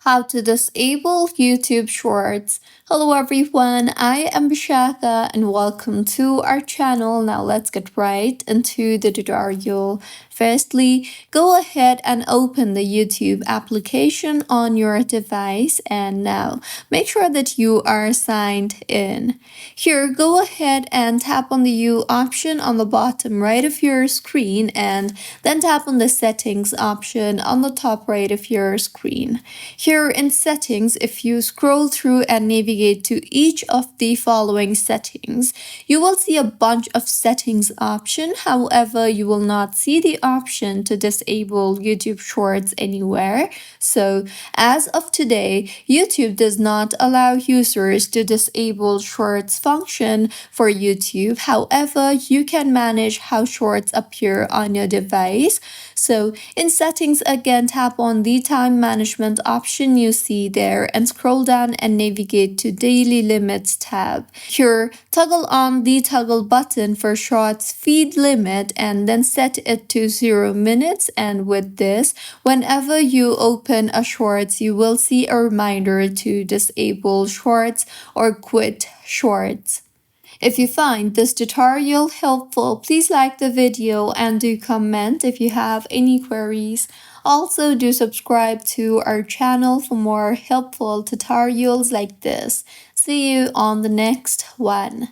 How to disable YouTube Shorts. Hello everyone, I am Bishaka and welcome to our channel. Now let's get right into the tutorial. Firstly, go ahead and open the YouTube application on your device, and now make sure that you are signed in. Here, go ahead and tap on the U option on the bottom right of your screen, and then tap on the settings option on the top right of your screen. Here in settings, if you scroll through and navigate to each of the following settings, you will see a bunch of settings option. However, you will not see the option to disable YouTube Shorts anywhere. So as of today, YouTube does not allow users to disable Shorts function for YouTube. However, you can manage how Shorts appear on your device. So in settings, again, tap on the time management option you see there and scroll down and navigate to daily limits tab. Here, toggle on the toggle button for Shorts feed limit and then set it to 0 minutes. And with this, whenever you open a Shorts, you will see a reminder to disable Shorts or quit Shorts. If you find this tutorial helpful, please like the video and do comment if you have any queries. Also, do subscribe to our channel for more helpful tutorials like this. See you on the next one.